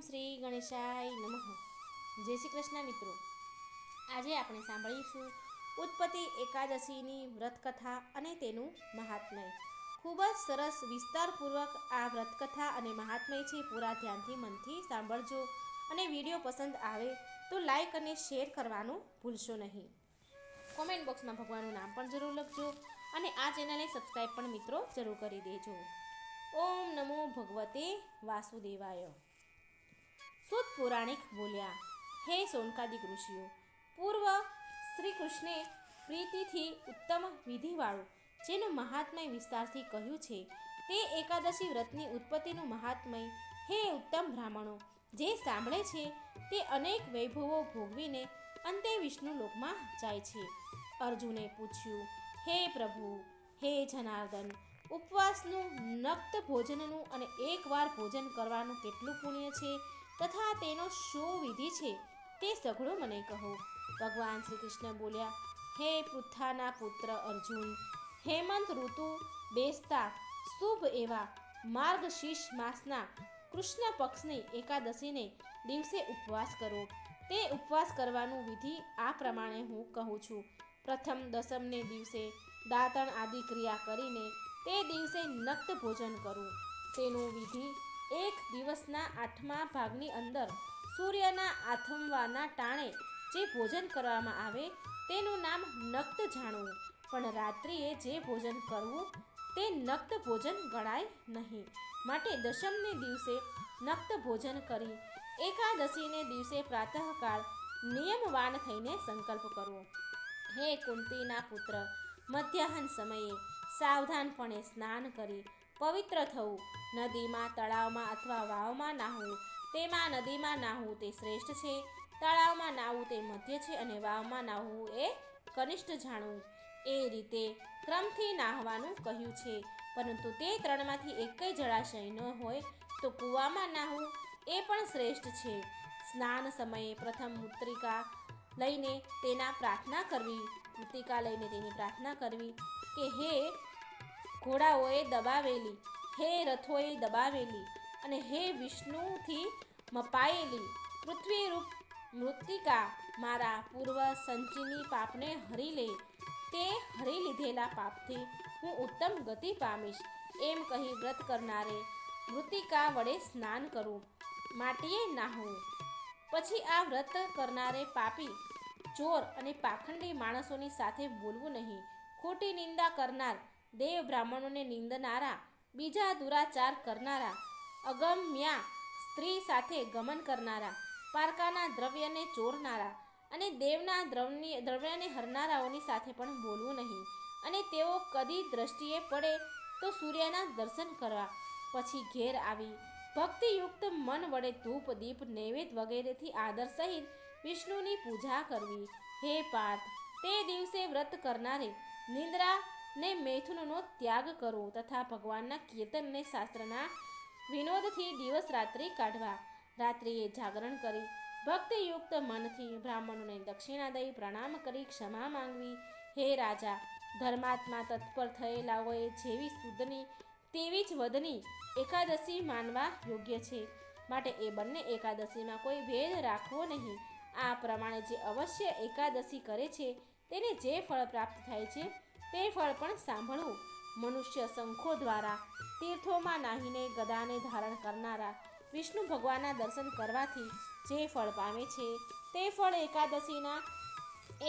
શ્રી ગણેશાય નમઃ. જય શ્રી કૃષ્ણ મિત્રો. આજે આપણે સાંભળીશું ઉત્પત્તિ એકાદશીની વ્રતકથા અને તેનું મહાત્મય. ખૂબ જ સરસ વિસ્તારપૂર્વક આ વ્રતકથા અને મહાત્મય છે. પૂરા ધ્યાનથી મનથી સાંભળજો અને વિડીયો પસંદ આવે તો લાઈક અને શેર કરવાનું ભૂલશો નહીં. કોમેન્ટ બોક્સમાં ભગવાનનું નામ પણ જરૂર લખજો અને આ ચેનલને સબસ્ક્રાઈબ પણ મિત્રો જરૂર કરી દેજો. ઓમ નમો ભગવતે વાસુદેવાય. સુત પૌરાણિક બોલ્યા, હે સોનકાદિક ઋષિઓ, પૂર્વ શ્રી કૃષ્ણે પ્રીતિથી ઉત્તમ વિધિવાળું જેનું મહાત્મય વિસ્તારથી કહ્યું છે તે એકાદશી વ્રતની ઉત્પત્તિનું મહાત્મય. હે ઉત્તમ બ્રાહ્મણો, જે સાંભળે છે તે અનેક વૈભવો ભોગવીને અંતે વિષ્ણુ લોકમાં જાય છે. અર્જુને પૂછ્યું, હે પ્રભુ, હે જનાર્દન, ઉપવાસનું, નક્ત ભોજનનું અને એકવાર ભોજન કરવાનું કેટલું પુણ્ય છે તથા તેનો શું વિધિ છે તે સઘળું મને કહો. ભગવાન શ્રી કૃષ્ણ બોલ્યા, હે પૃથ્થાના પુત્ર અર્જુન, હેમંત ઋતુ બેસતા શુભ એવા માર્ગશીર્ષ માસના કૃષ્ણ પક્ષની એકાદશીને દિવસે ઉપવાસ કરો. તે ઉપવાસ કરવાનું વિધિ આ પ્રમાણે હું કહું છું. પ્રથમ દસમને દિવસે દાંતણ આદિ ક્રિયા કરીને તે દિવસે નક્ત ભોજન કરવું. તેનું વિધિ એક દિવસના 8મા ભાગની અંદર સૂર્યના આથમવાના ટાણે જે ભોજન કરવામાં આવે તેનું નામ નક્ત જાણવું, પણ રાત્રિએ જે ભોજન કરવું તે નક્ત ભોજન ગણાય નહીં. માટે દશમને દિવસે નક્ત ભોજન કરી એકાદશીને દિવસે પ્રાતઃકાળ નિયમવાન થઈને સંકલ્પ કરવો. હે કુંતીના પુત્ર, મધ્યાહન સમયે સાવધાનપણે સ્નાન કરી પવિત્ર થવું. નદીમાં, તળાવમાં અથવા વાવમાં નાહવું. તેમાં નદીમાં નાહવું તે શ્રેષ્ઠ છે, તળાવમાં નાહવું તે મધ્ય છે અને વાવમાં નાહવું એ કનિષ્ઠ જાણવું. એ રીતે ક્રમથી નાહવાનું કહ્યું છે. પરંતુ તે ત્રણમાંથી એકય જળાશય ન હોય તો કૂવામાં નાહવું એ પણ શ્રેષ્ઠ છે. સ્નાન સમયે પ્રથમ મૃત્તિકા લઈને તેના પ્રાર્થના કરવી. મૃત્તિકા લઈને તેની પ્રાર્થના કરવી કે હે ઘોડાઓએ દબાવેલી, હે રથોએ દબાવેલી અને હે વિષ્ણુથી મપાયેલી પૃથ્વીરૂપ મૃત્તિકા મારા પૂર્વ સંચિની પાપને હરી લે. તે હરી લીધેલા પાપથી હું ઉત્તમ ગતિ પામીશ. એમ કહી વ્રત કરનારે મૃત્તિકા વડે સ્નાન કરવું, માટીએ નાહવું. પછી આ વ્રત કરનારે પાપી, ચોર અને પાખંડી માણસોની સાથે બોલવું નહીં. ખોટી નિંદા કરનાર, દેવ બ્રાહ્મણોને નિંદનારા, બીજા દુરાચાર કરનારા, અગમ્યા સ્ત્રી સાથે ગમન કરનારા, પારકાના દ્રવ્યને ચોરનારા અને દેવના દ્રવ્યને હરનારાઓની સાથે પણ બોલવું નહીં. અને તેઓ કદી દ્રષ્ટિએ પડે તો સૂર્યના દર્શન કરવા. પછી ઘેર આવી ભક્તિયુક્ત મન વડે ધૂપ, દીપ, નૈવેદ્ય વગેરેથી આદર સહિત વિષ્ણુની પૂજા કરવી. હે પાર્થ, તે દિવસે વ્રત કરનારે નિંદ્રા ને મૈથુનનો ત્યાગ કરવો તથા ભગવાનના કીર્તનને શાસ્ત્રના વિનોદથી દિવસ રાત્રિ કાઢવા. રાત્રિએ જાગરણ કરી ભક્તિયુક્ત મનથી બ્રાહ્મણોને દક્ષિણા દઈ પ્રણામ કરી ક્ષમા માંગવી. હે રાજા, ધર્માત્મા તત્પર થયેલાઓએ જેવી શુદ્ધની તેવી જ વધની એકાદશી માનવા યોગ્ય છે. માટે એ બંને એકાદશીમાં કોઈ ભેદ રાખવો નહીં. આ પ્રમાણે જે અવશ્ય એકાદશી કરે છે તેને જે ફળ પ્રાપ્ત થાય છે તે ફળ પણ સાંભળવું. મનુષ્ય શંખો દ્વારા તીર્થોમાં નાહીને ગદાને ધારણ કરનારા વિષ્ણુ ભગવાનના દર્શન કરવાથી જે ફળ પામે છે તે ફળ એકાદશીના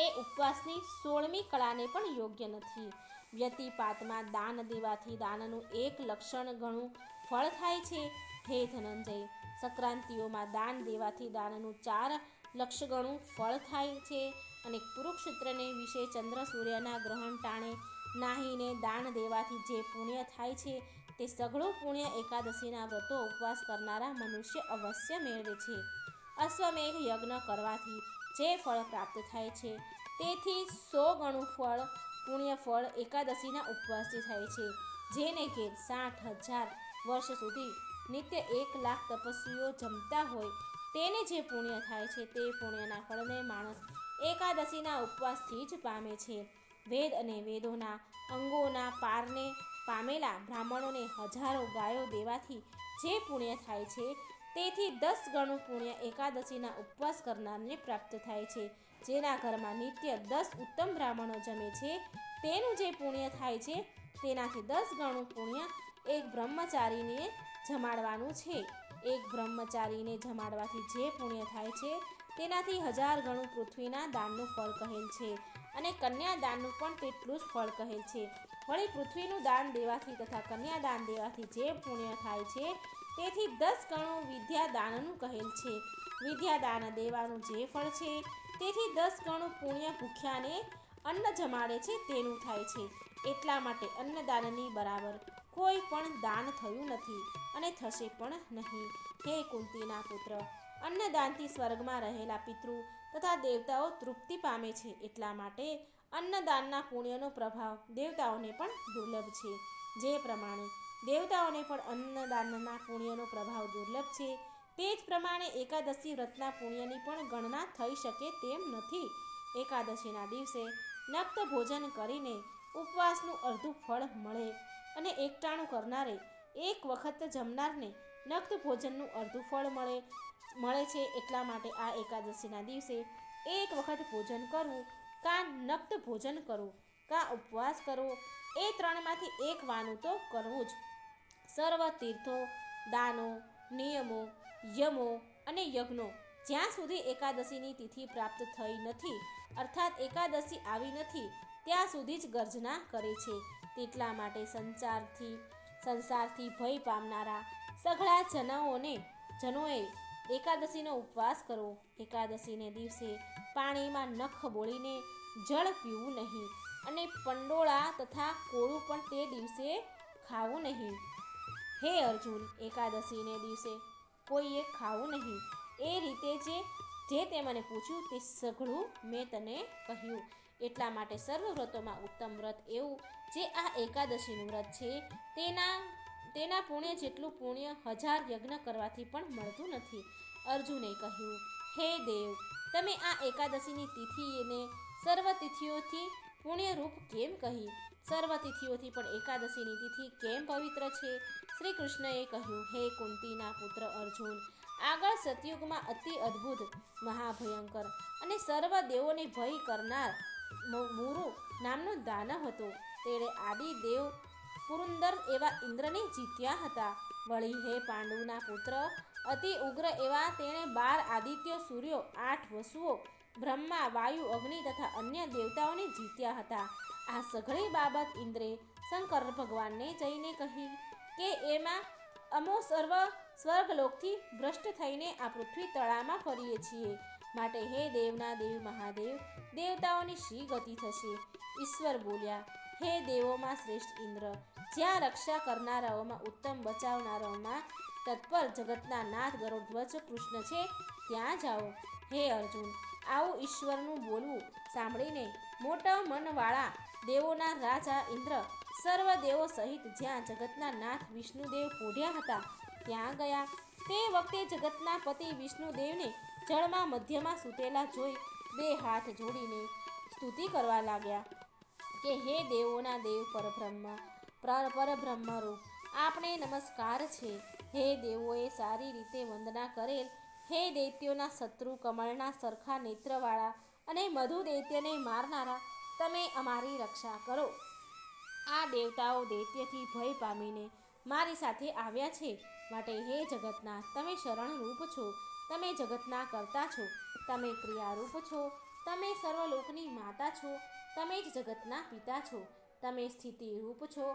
એ ઉપવાસની 16મી કળાને પણ યોગ્ય નથી. વ્યતિપાતમાં દાન દેવાથી દાનનું 1 લક્ષણ ગણું ફળ થાય છે. હે ધનંજય, સંક્રાંતિઓમાં દાન દેવાથી દાનનું 4 લક્ષ ગણું ફળ થાય છે. અને કુરુક્ષેત્રને વિશે ચંદ્ર સૂર્યના ગ્રહણ ટાણે નાહીને દાન દેવાથી જે પુણ્ય થાય છે તે સઘળું પુણ્ય એકાદશીના વ્રતો ઉપવાસ કરનારા મનુષ્ય અવશ્ય મેળવે છે. અશ્વમેઘ યજ્ઞ કરવાથી જે ફળ પ્રાપ્ત થાય છે તેથી 100 ગણું ફળ પુણ્ય ફળ એકાદશીના ઉપવાસથી થાય છે. જેને ઘેર 60,000 વર્ષ સુધી નિત્ય 1 લાખ તપસ્વીઓ જમતા હોય તેને જે પુણ્ય થાય છે તે પુણ્યના ફળને માણસ એકાદશીના ઉપવાસથી જ પામે છે. વેદ અને વેદોના અંગોના પારને પામેલા બ્રાહ્મણોને હજારો ગાયો દેવાથી જે પુણ્ય થાય છે તેથી 10 ગણું પુણ્ય એકાદશીના ઉપવાસ કરનારને પ્રાપ્ત થાય છે. જેના ઘરમાં નિત્ય 10 ઉત્તમ બ્રાહ્મણો જમે છે તેનું જે પુણ્ય થાય છે તેનાથી 10 ગણું પુણ્ય એક બ્રહ્મચારીને જમાડવાનું છે. એક બ્રહ્મચારીને જમાડવાથી જે પુણ્ય થાય છે તેનાથી 1000 ગણું પૃથ્વીના દાનનું ફળ કહેલ છે અને કન્યાદાનનું પણ તેટલું જ ફળ કહેલ છે. વળી પૃથ્વીનું દાન દેવાથી તથા કન્યાદાન દેવાથી જે પુણ્ય થાય છે તેથી 10 ગણું વિદ્યાદાનનું કહેલ છે. વિદ્યાદાન દેવાનું જે ફળ છે તેથી 10 ગણું પુણ્ય ભૂખ્યાને અન્ન જમાડે છે તેનું થાય છે. એટલા માટે અન્નદાનની બરાબર કોઈ પણ દાન થયું નથી અને થશે પણ નહીં. હે કુંતીના પુત્ર, અન્નદાનથી સ્વર્ગમાં રહેલા પિતૃ તથા દેવતાઓ તૃપ્તિ પામે છે. એટલા માટે અન્નદાનના પુણ્યનો પ્રભાવ દેવતાઓને પણ દુર્લભ છે. જે પ્રમાણે દેવતાઓને પણ અન્નદાનના પુણ્યનો પ્રભાવ દુર્લભ છે તે જ પ્રમાણે એકાદશી વ્રતના પુણ્યની પણ ગણના થઈ શકે તેમ નથી. એકાદશીના દિવસે નક્ત ભોજન કરીને ઉપવાસનું અડધું ફળ મળે અને એકટાણું કરનારે એક વખત જમનારને નક્ત ભોજનનું અડધું ફળ મળે છે. એટલા માટે આ એકાદશીના દિવસે એક વખત ભોજન કરવું, કાં નક્ત ભોજન કરવું, કાં ઉપવાસ કરવો, એ ત્રણમાંથી એક વાનું તો કરવું જ. સર્વ તીર્થો, દાનો, નિયમો, યમો અને યજ્ઞો જ્યાં સુધી એકાદશીની તિથિ પ્રાપ્ત થઈ નથી અર્થાત એકાદશી આવી નથી ત્યાં સુધી જ ગર્જના કરે છે. તેટલા માટે સંસારથી ભય પામનારા સઘળા જનોએ એકાદશીનો ઉપવાસ કરવો. એકાદશીને દિવસે પાણીમાં નખ બોળીને જળ પીવું નહીં અને પંડોળા તથા કોળું પણ તે દિવસે ખાવું નહીં. હે અર્જુન, એકાદશીને દિવસે કોઈએ ખાવું નહીં. એ રીતે જે તે મને પૂછ્યું તે સઘળું મેં તને કહ્યું. એટલા માટે સર્વ વ્રતોમાં ઉત્તમ વ્રત એવું જે આ એકાદશીનું વ્રત છે તેના પુણ્ય જેટલું પુણ્ય 1000 યજ્ઞ કરવાથી પણ મળતું નથી. અર્જુને કહ્યું, હે દેવ, તમે આ એકાદશીની તિથિને સર્વ તિથિઓથી પુણ્યરૂપ કેમ કહી? સર્વ તિથિઓથી પણ એકાદશીની તિથિ કેમ પવિત્ર છે? શ્રી કૃષ્ણએ કહ્યું, હે કુંતીના પુત્ર અર્જુન, આગળ સતયુગમાં અતિ અદ્ભુત, મહાભયંકર અને સર્વ દેવોને ભય કરનાર મુરુ નામનું દાનવ હતો. તેણે આદિ દેવ પુરંદર એવા ઇન્દ્રને જીત્યા હતા. વળી હે પાંડુના પુત્ર, અતિ ઉગ્ર એવા તેણે 12 આદિત્ય સૂર્યો, 8 વસુઓ, બ્રહ્મા, વાયુ, અગ્નિ તથા અન્ય દેવતાઓને જીત્યા હતા. આ સઘળી બાબત ઇન્દ્રે શંકર ભગવાનને જઈને કહી કે એમાં અમો સર્વ સ્વર્ગલોકથી ભ્રષ્ટ થઈને આ પૃથ્વી તળામાં ફરીએ છીએ. માટે હે દેવના દેવ મહાદેવ, દેવતાઓની શી ગતિ થશે? ઈશ્વર બોલ્યા, હે દેવોમાં શ્રેષ્ઠ ઇન્દ્ર, જ્યાં રક્ષા કરનારાઓમાં ઉત્તમ, બચાવનારાઓમાં તત્પર જગતના નાથ ગરુડધ્વજ કૃષ્ણ છે ત્યાં જાઓ. હે અર્જુન, આવું ઈશ્વરનું બોલવું સાંભળીને મોટા મનવાળા દેવોના રાજા ઇન્દ્ર સર્વ દેવો સહિત જ્યાં જગતના નાથ વિષ્ણુદેવ પોઢ્યા હતા ત્યાં ગયા. તે વખતે જગતના પતિ વિષ્ણુદેવને જળમાં મધ્યમાં સૂતેલા જોઈ 2 હાથ જોડીને સ્તુતિ કરવા લાગ્યા કે હે દેવોના દેવ પરબ્રહ્મરૂપ, આપણે નમસ્કાર છે. હે દેવોએ સારી રીતે વંદના કરેલ, હે દૈત્યોના શત્રુ કમળના સરખા નેત્રવાળા અને મધુ દૈત્યને મારનારા, તમે અમારી રક્ષા કરો. આ દેવતાઓ દૈત્યથી ભય પામીને મારી સાથે આવ્યા છે. માટે હે જગતનાથ, તમે શરણરૂપ છો, તમે જગતના કર્તા છો, તમે ક્રિયારૂપ છો, તમે સર્વલોકની માતા છો, તમે જ જગતના પિતા છો, તમે સ્થિતિરૂપ છો,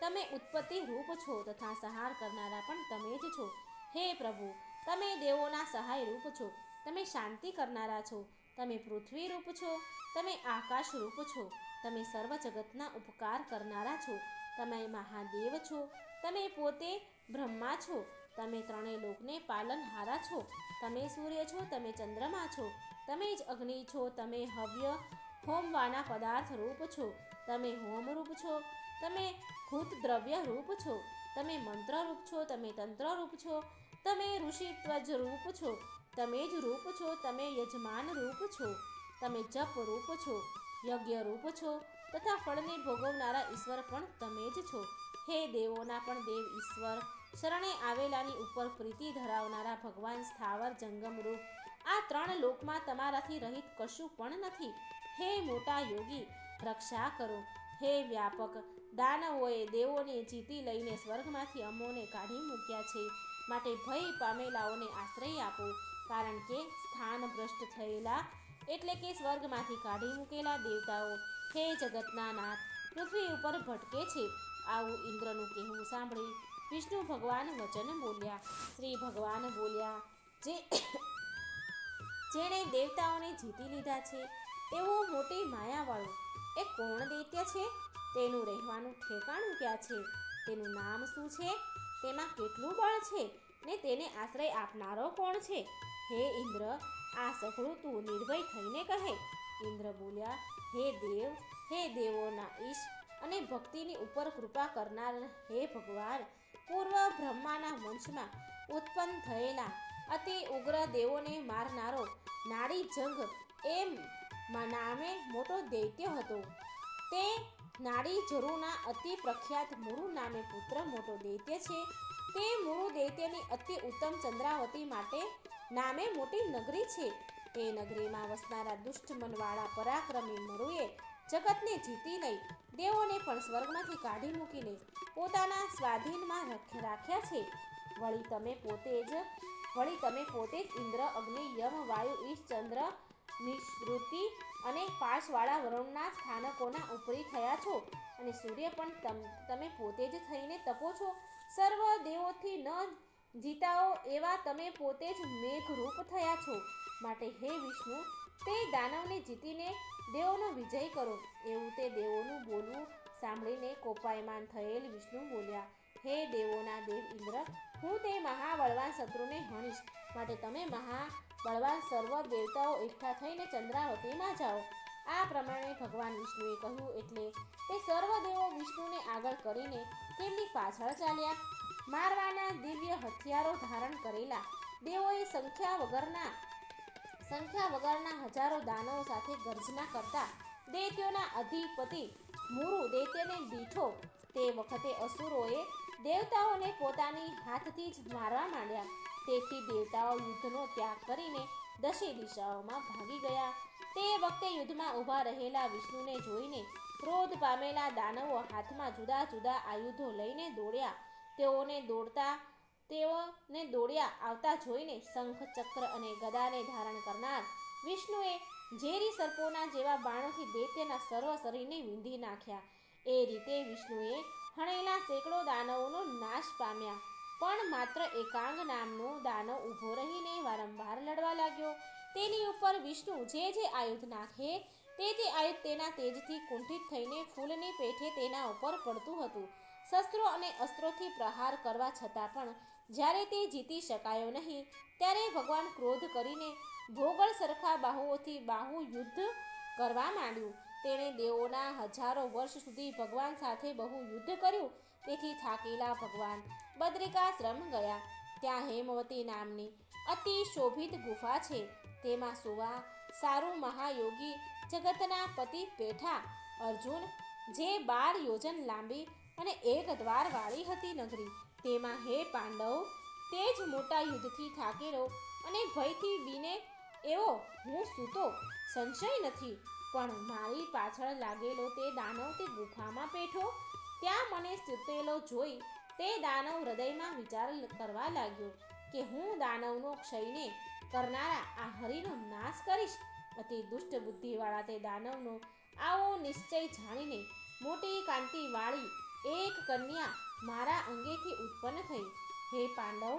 તમે ઉત્પત્તિ રૂપ છો તથા સંહાર કરનારા પણ તમે જ છો. હે પ્રભુ, તમે દેવોના સહાય રૂપ છો, તમે શાંતિ કરનારા છો, તમે પૃથ્વી રૂપ છો, તમે આકાશ રૂપ છો, તમે સર્વ જગતના ઉપકાર કરનારા છો, તમે મહાદેવ છો, તમે પોતે બ્રહ્મા છો, તમે ત્રણેય લોકને પાલનહારા છો, તમે સૂર્ય છો, તમે ચંદ્રમા છો, તમે જ અગ્નિ છો, તમે હવ્ય હોમવાના પદાર્થ રૂપ છો, તમે હોમ રૂપ છો, તમે ભૂત દ્રવ્ય રૂપ છો, તમે મંત્ર રૂપ છો, તમે તંત્ર રૂપ છો, તમે ઋષિત્વજ રૂપ છો, તમે જ રૂપ છો, તમે યજમાન રૂપ છો, તમે જપ રૂપ છો, યજ્ઞ રૂપ છો તથા ફળને ભોગવનારા ઈશ્વર પણ તમે જ છો. હે દેવોના પણ દેવ ઈશ્વર, શરણે આવેલાની ઉપર પ્રીતિ ધરાવનારા ભગવાન સ્થાવર જંગમ રૂપ આ 3 લોકમાં તમારાથી રહિત કશું પણ નથી. હે મોટા યોગી, રક્ષા કરો. હે વ્યાપક, દાનવોએ દેવોને જીતી લઈને સ્વર્ગમાંથી અમોને કાઢી મૂક્યા છે, માટે ભય પામેલાઓને આશ્રય આપો, કારણ કે સ્થાન ભ્રષ્ટ થયેલા એટલે કે સ્વર્ગમાંથી કાઢી મૂકેલા દેવતાઓ હે જગતના નાથ પૃથ્વી ઉપર ભટકે છે. આવું ઇન્દ્રનું કહેવું સાંભળી વિષ્ણુ ભગવાન વચન બોલ્યા. શ્રી ભગવાન બોલ્યા, જેણે દેવતાઓને જીતી લીધા છે એવું મોટી માયાવાળું એ કોણ દૈત્ય છે? તેનું રહેવાનું ઠેકાણું ક્યાં છે? તેનું નામ શું છે? તેમાં કેટલું બળ છે ને તેને આશ્રય આપનારો કોણ છે? હે ઇન્દ્ર, આ સઘળું તું નિર્ભય થઈને કહે. ઇન્દ્ર બોલ્યા, હે દેવોના ઈશ અને ભક્તિની ઉપર કૃપા કરનાર હે ભગવાન, પૂર્વ બ્રહ્માના વંશમાં ઉત્પન્ન થયેલા અતિ ઉગ્ર દેવોને મારનારો નાડી જંગ એમ નામે મોટો દૈત્ય હતો. તે નાડી જરુના અતિ પ્રખ્યાત મુરુ નામે પુત્ર મોટો દૈત્ય છે. તે મુરુ દૈત્યની અતિ ઉત્તમ ચંદ્રાવતી માટે નામે મોટી નગરી છે. તે નગરીમાં વસનારા દુષ્ટ મનવાળા પરાક્રમી મરુએ જગતને જીતી લઈ દેવોને પણ સ્વર્ગમાંથી કાઢી મૂકીને પોતાના સ્વાધીનમાં રાખ્યા છે. વળી તમે પોતે જ ઇન્દ્ર, અગ્નિ, યમ, વાયુ, ઈશ, ચંદ્ર, નિષૃતિ અને પાશવાળા વરુણના સ્થાનકોના ઉપરી થયા છો, અને સૂર્ય પણ તમે પોતે જ થઈને તપો છો. સર્વ દેવોથી ન જીતાઓ એવા તમે પોતે જ મેઘરૂપ થયા છો. માટે હે વિષ્ણુ, તે દાનવને જીતીને દેવોનો વિજય કરો. એવું તે દેવોનું બોલવું સાંભળીને કોપાયમાન થયેલ વિષ્ણુ બોલ્યા, હે દેવોના દેવ ઇન્દ્ર, હું તે મહાબળવાન શત્રુને હણીશ. માટે તમે મહાબળવાન સર્વ દેવતાઓ એકઠા થઈને ચંદ્રાવતીમાં જાઓ. આ પ્રમાણે ભગવાન વિષ્ણુએ કહ્યું એટલે તે સર્વ દેવો વિષ્ણુને આગળ કરીને તેમની પાછળ ચાલ્યા. મારવાના દિવ્ય હથિયારો ધારણ કરેલા દેવોએ સંખ્યા વગરના હજારો દાનવો સાથે ગર્જના કરતા દૈત્યોના અધિપતિ મુરુ દૈત્યને દીઠો. તે વખતે અસુરોએ દેવતાઓને પોતાની હાથથી જ મારવા માંડ્યા. તેથી દેવતાઓ યુદ્ધનો ત્યાગ કરીને દશે દિશાઓમાં ભાગી ગયા. તે વખતે યુદ્ધમાં ઊભા રહેલા વિષ્ણુને જોઈને ક્રોધ પામેલા દાનવો હાથમાં જુદા જુદા આયુધો લઈને દોડ્યા. તેઓને દોડ્યા આવતા જોઈને શંખ, ચક્ર અને ગદાને ધારણ કરનાર વિષ્ણુએ ઝેરી સર્પોના જેવા બાણોથી દૈત્યના સર્વ શરીરને વીંધી નાખ્યા. એ રીતે વિષ્ણુએ હણેલા સેંકડો દાનવોનો નાશ પામ્યા. પણ માત્ર એકાંગ નામનો દાનવ ઊભો રહીને વારંવાર લડવા લાગ્યો. તેની ઉપર વિષ્ણુ જે આયુધ નાખે તે આયુધ તેના તેજથી કુંઠિત થઈને ફૂલની પેઠે તેના ઉપર પડતું હતું. શસ્ત્રો અને અસ્ત્રોથી પ્રહાર કરવા છતાં પણ જ્યારે તે જીતી શકાયો નહીં, ત્યારે ભગવાન ક્રોધ કરીને ભોગળ સરખા બાહુઓથી બાહુ યુદ્ધ કરવા માંડ્યું. તેણે દેવોના હજારો વર્ષ સુધી ભગવાન સાથે બહુ યુદ્ધ કર્યું. તેથી થાકેલા ભગવાન બદ્રિકાશ્રમ ગયા. ત્યાં હેમવતી નામની અતિ શોભિત ગુફા છે. તેમાં સુવા સારું મહાયોગી જગતના પતિ પેઠા અર્જુન, જે 12 યોજન લાંબી અને એક દ્વાર વાળી હતી નગરી. તેમાં હે પાંડવ, તે જ મોટા યુદ્ધથી થાકેલો અને ભયથી બીને એવો હું સૂતો સંશય નથી. પણ મારી પાછળ લાગેલો તે દાનવ તે ગુફામાં બેઠો. ત્યાં મને સૂતેલો જોઈ તે દાનવ હૃદયમાં વિચાર કરવા લાગ્યો કે હું દાનવનો ક્ષયને કરનારા આ હરિનો નાશ કરીશ. અતિ દુષ્ટ બુદ્ધિવાળા તે દાનવનો આવો નિશ્ચય જાણીને મોટી કાંતિવાળી એક કન્યા મારા અંગેથી ઉત્પન્ન થઈ. હે પાંડવ,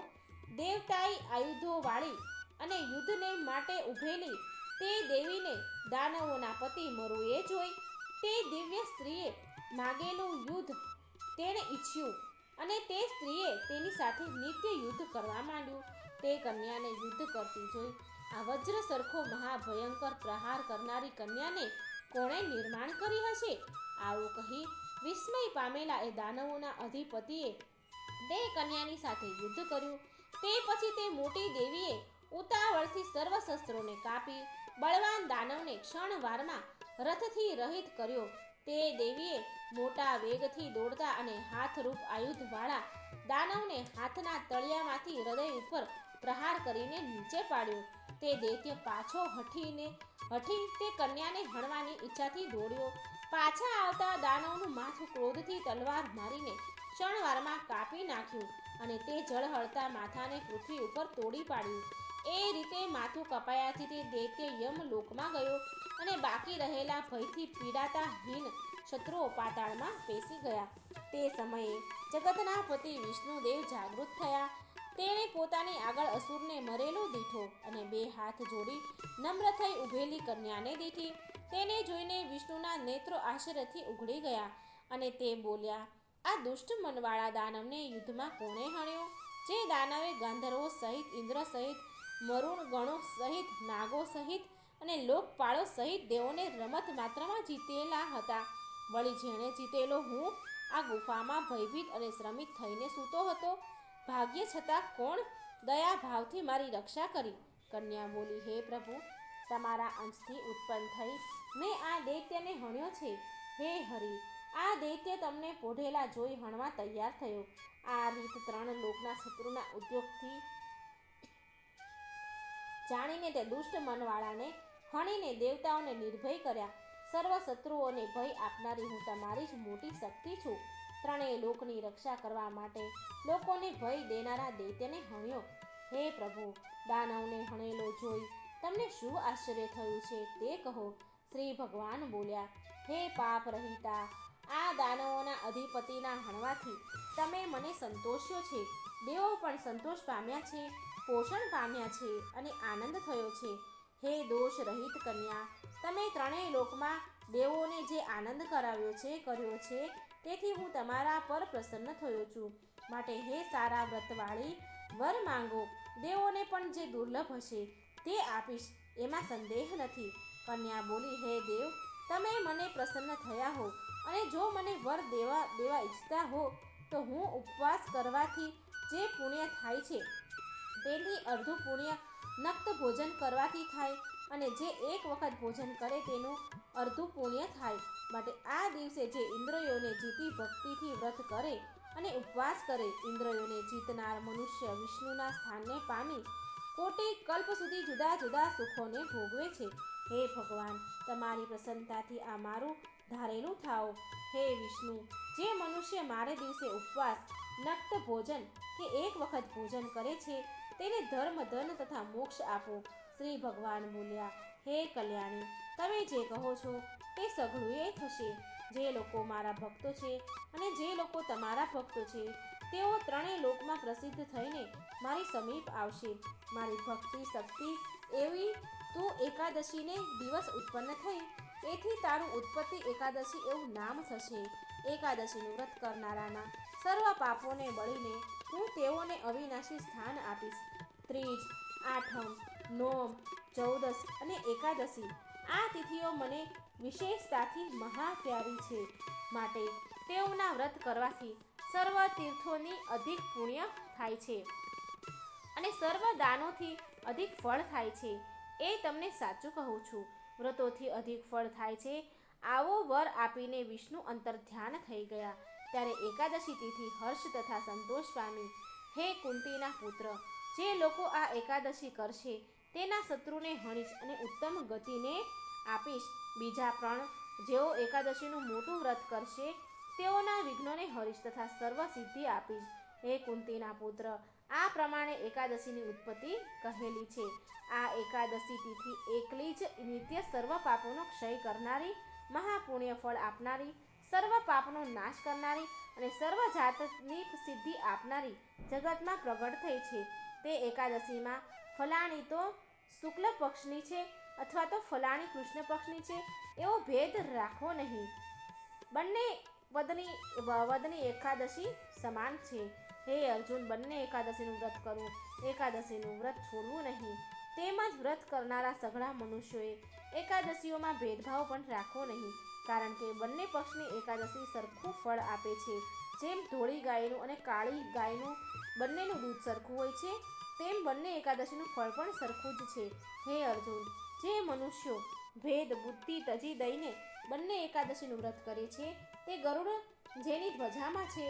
દેવતાઈ આયુધો વાળી અને યુદ્ધને માટે ઊભેલી તે દેવીને દાનવોના પતિ મરુએ જોઈ. તે દિવ્ય સ્ત્રીએ માગેલું યુદ્ધ તેણે ઈચ્છ્યું અને તે સ્ત્રીએ તેની સાથે નિત્ય યુદ્ધ કરવા માંડ્યું. તે કન્યાને યુદ્ધ કરતી જોઈ આ વજ્ર સરખો મહાભયંકર પ્રહાર કરનારી કન્યાને કોણે નિર્માણ કરી હશે? આવું કહી વિસ્મય પામેલા એ દાનવોના અધિપતિએ તે કન્યાની સાથે યુદ્ધ કર્યું. તે પછી તે મોટી દેવીએ ઉતાવળથી સર્વ શસ્ત્રોને કાપી બળવાન દાનવને ક્ષણવારમાં રથથી રહિત કર્યો. તે દેવીએ મોટા વેગથી દોડતા અને હાથરૂપ આયુધવાળા દાનવને હાથના તળિયામાંથી હૃદય ઉપર પ્રહાર કરીને નીચે પાડ્યો. તે દૈત્ય પાછો હઠી તે કન્યાને હણવાની ઈચ્છાથી દોડ્યો. પાછા આવતા દાનવનું માથું ક્રોધથી તલવાર મારીને ક્ષણવારમાં કાપી નાખ્યું અને તે ઝળહળતા માથાને પૃથ્વી ઉપર તોડી પાડ્યું. એ રીતે માથું કપાયાથી તે દૈત્ય યમલોકમાં ગયો અને બાકી રહેલા ભયથી પીડાતા હીન શત્રુઓ પાતાળમાં પેસી ગયા. તે સમયે જગતના પતિ વિષ્ણુદેવ જાગૃત થયા. તેણે પોતાની આગળ અસુરને મરેલો દીઠો અને 2 હાથ જોડી નમ્ર થઈ ઊભેલી કન્યાને દીઠી. તેને જોઈને વિષ્ણુના નેત્રો આશ્ચર્યથી ઉઘડી ગયા અને તે બોલ્યા, આ દુષ્ટ મનવાળા દાનવને યુદ્ધમાં કોણે હણ્યો? જે દાનવે ગાંધર્વો સહિત, ઇન્દ્ર સહિત, મરુણ ગણો સહિત, નાગો સહિત અને લોકપાળો સહિત દેવોને રમત માત્રમાં જીતેલા હતા. વળી જેણે જીતેલો હું આ ગુફામાં ભયભીત અને શ્રમિત થઈને સૂતો હતો. ભાગ્ય છતાં કોણ દયા ભાવથી મારી રક્ષા કરી? કન્યા બોલી, હે પ્રભુ, તમારા અંશથી ઉત્પન્ન થઈ મેં આ દૈત્યને હણ્યો છે. હે હરિ, આ દૈત્ય તમને પોઢેલા જોઈ હણવા તૈયાર થયો. આ રીત 3 લોકના શત્રુના ઉદ્યોગથી જાણીને તે દુષ્ટ મનવાળાને હણીને દેવતાઓને નિર્ભય કર્યા. સર્વ શત્રુઓને ભય આપનારી હું તમારી જ મોટી શક્તિ છું. 3 લોકની રક્ષા કરવા માટે લોકોને ભય દેનારા દૈત્યને હણ્યો. હે પ્રભુ, દાનવને હણેલો જોઈ તમને શું આશ્ચર્ય થયું છે તે કહો. શ્રી ભગવાન બોલ્યા, હે પાપ રહિતા, આ દાનવોના અધિપતિના હણવાથી તમે મને સંતોષ્યો છે. દેવો પણ સંતોષ પામ્યા છે, પોષણ પામ્યા છે અને આનંદ થયો છે. હે દોષ રહિત કન્યા, તમે 3 લોકમાં દેવોને જે આનંદ કર્યો છે તેથી હું તમારા પર પ્રસન્ન થયો છું. માટે હે સારા વ્રતવાળી, વર માંગો. દેવોને પણ જે દુર્લભ હશે તે આપીશ, એમાં સંદેહ નથી. કન્યા બોલી, હે દેવ, તમે મને પ્રસન્ન થયા હો અને જો મને વર દેવા ઈચ્છતા હો તો હું ઉપવાસ કરવાથી જે પુણ્ય થાય છે તેની અડધું પુણ્ય નક્ત ભોજન કરવાથી થાય અને જે એક વખત ભોજન કરે તેનું અડધું પુણ્ય થાય. માટે આ દિવસે જે ઇન્દ્રિયોને જીતી ભક્તિથી વ્રત કરે અને ઉપવાસ કરે, ઇન્દ્રિયોને જીતનાર મનુષ્ય વિષ્ણુના સ્થાનને પામી કોટી કલ્પ સુધી જુદા જુદા સુખોને ભોગવે છે. હે ભગવાન, તમારી પ્રસન્નતાથી આ મારું ધારેલું થાઓ. હે વિષ્ણુ, જે મનુષ્ય મારે દિવસે ઉપવાસ, નક્ત ભોજન કે એક વખત ભોજન કરે છે તેને ધર્મ, ધન તથા મોક્ષ આપો. શ્રી ભગવાન બોલ્યા, હે કલ્યાણી, તમે જે કહો છો તે સઘળું થશે. જે લોકો મારા ભક્તો છે અને જે લોકો તમારા ભક્તો છે તેઓ 3 લોકમાં પ્રસિદ્ધ થઈને મારી સમીપ આવશે. મારી ભક્તિ શક્તિ એવી તું એકાદશીને દિવસ ઉત્પન્ન થઈ, તેથી તારું ઉત્પત્તિ એકાદશી એવું નામ થશે. એકાદશીનું વ્રત કરનારાના સર્વ પાપોને બળીને હું તેઓને અવિનાશી સ્થાન આપીશ. ત્રીજ, આઠમ, નોમ, 14 અને એકાદશી આ તિથિઓ મને વિશેષતાથી મહાપ્યારી છે. માટે તેઓના વ્રત કરવાથી સર્વ તીર્થોની અધિક પુણ્ય થાય છે અને સર્વ દાનોથી અધિક ફળ થાય છે. એ તમને સાચું કહું છું. વ્રતોથી અધિક ફળ થાય છે. આવો વર આપીને વિષ્ણુ અંતર ધ્યાન થઈ ગયા. ત્યારે એકાદશી તિથિ હર્ષ તથા સંતોષ પામી. હે કુંતીના પુત્ર, જે લોકો આ એકાદશી કરશે તેના શત્રુને હણીશ અને ઉત્તમ ગતિને આપીશ. બીજા પણ જેઓ એકાદશીનું મોટું વ્રત કરશે તેઓના વિઘ્નોને હરીશ તથા સર્વ સિદ્ધિ આપીશ. હે કુંતીના પુત્ર, આ પ્રમાણે એકાદશીની ઉત્પત્તિ કહેલી છે. આ એકાદશી તિથિ એકલી જ નિત્ય સર્વ પાપોનો ક્ષય કરનારી, મહાપુણ્ય ફળ આપનારી, સર્વ પાપનો નાશ કરનારી અને સર્વ જાતની સિદ્ધિ આપનારી જગતમાં પ્રગટ થઈ છે. તે એકાદશીમાં ફલાણી તો શુક્લ પક્ષની છે અથવા તો ફલાણી કૃષ્ણ પક્ષની છે એવો ભેદ રાખવો નહીં. બંને વદની એકાદશી સમાન છે. હે અર્જુન, બંને એકાદશીનું વ્રત કરવું, એકાદશીનું વ્રત છોડવું નહીં. તેમજ વ્રત કરનારા સઘળા મનુષ્યોએ એકાદશીઓમાં ભેદભાવ પણ રાખવો નહીં, કારણ કે બંને પક્ષની એકાદશી સરખું ફળ આપે છે. જેમ ધોળી ગાયનું અને કાળી ગાયનું બંનેનું દૂધ સરખું હોય છે, તેમ બંને એકાદશીનું ફળ પણ સરખું જ છે. હે અર્જુન, જે મનુષ્યો ભેદ બુદ્ધિ તજી દઈને બંને એકાદશીનું વ્રત કરે છે તે ગરુડ જેની ધ્વજામાં છે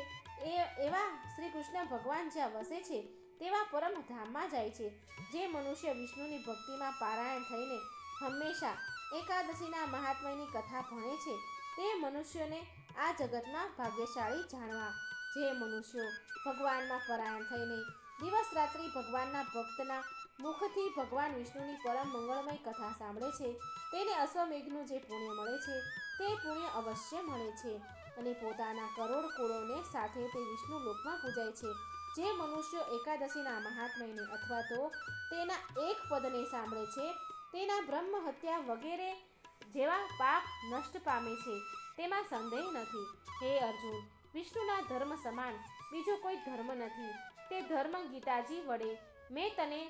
એવા શ્રી કૃષ્ણ ભગવાન જ્યાં વસે છે તેવા પરમ ધામમાં જાય છે. જે મનુષ્ય વિષ્ણુની ભક્તિમાં પારાયણ થઈને હંમેશા એકાદશીના મહાત્મ્યની કથા ભણે છે તે મનુષ્યોને આ જગતમાં ભાગ્યશાળી જાણવા. જે મનુષ્યો ભગવાનમાં પરાયણ થઈને દિવસ રાત્રિ ભગવાનના ભક્તના મુખથી ભગવાન વિષ્ણુની પરમ મંગળમય કથા સાંભળે છે તેને અશ્વમેઘનું જે પુણ્ય મળે છે તે પુણ્ય અવશ્ય મળે છે અને પોતાના કરોડ કુળોને સાથે તે વિષ્ણુ લોકમાં પૂજાય છે. જે મનુષ્યો એકાદશીના મહાત્મ્યને અથવા તો તેના એક પદને સાંભળે છે તેના બ્રહ્મ હત્યા વગેરે જેવા પાપ નષ્ટ પામે છે તેમાં સંદેહ નથી. હે અર્જુન, વિષ્ણુના ધર્મ સમાન બીજો કોઈ ધર્મ નથી. તે ધર્મ ગીતાજી વડે મેં તને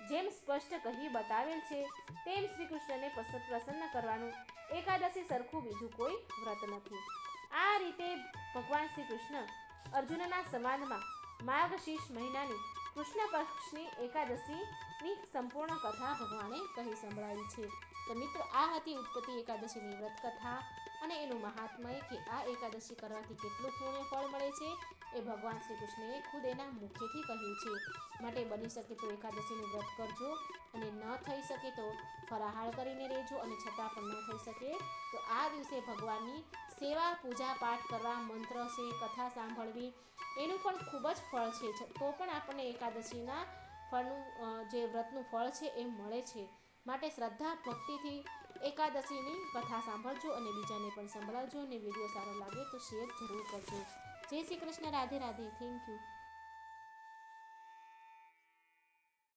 જેમ સ્પષ્ટ કહી બતાવેલ છે તેમ શ્રી કૃષ્ણને પ્રસન્ન કરવાનું એકાદશી સરખું બીજું કોઈ વ્રત નથી. આ રીતે ભગવાન શ્રી કૃષ્ણ અર્જુનના સંવાદમાં માર્ગશીર્ષ મહિનાની કૃષ્ણ પક્ષની એકાદશીની સંપૂર્ણ કથા ભગવાને કહી સંભળાવી છે. તો મિત્રો, આ હતી ઉત્પત્તિ એકાદશીની વ્રત કથા અને એનું મહાત્મય કે આ એકાદશી કરવાથી કેટલું પુણ્ય ફળ મળે છે એ ભગવાન શ્રી કૃષ્ણએ ખુદ એના મુખેથી કહ્યું છે. માટે બની શકે તો એકાદશીનું વ્રત કરજો અને ન થઈ શકે તો ફરાહાર કરીને રહેજો અને છતાં પણ ન થઈ શકે તો આ દિવસે ભગવાનની સેવા પૂજા પાઠ કરવા, મંત્ર છે, કથા સાંભળવી એનું પણ ખૂબ જ ફળ છે. તો પણ આપણને એકાદશીના ફળનું જે વ્રતનું ફળ છે એ મળે છે. માટે શ્રદ્ધા ભક્તિથી એકાદશીની કથા સાંભળજો અને બીજાને પણ સંભળાવજો અને વિડીયો સારો લાગે તો શેર જરૂર કરજો. જય શ્રી કૃષ્ણ. રાધે રાધે. Thank you.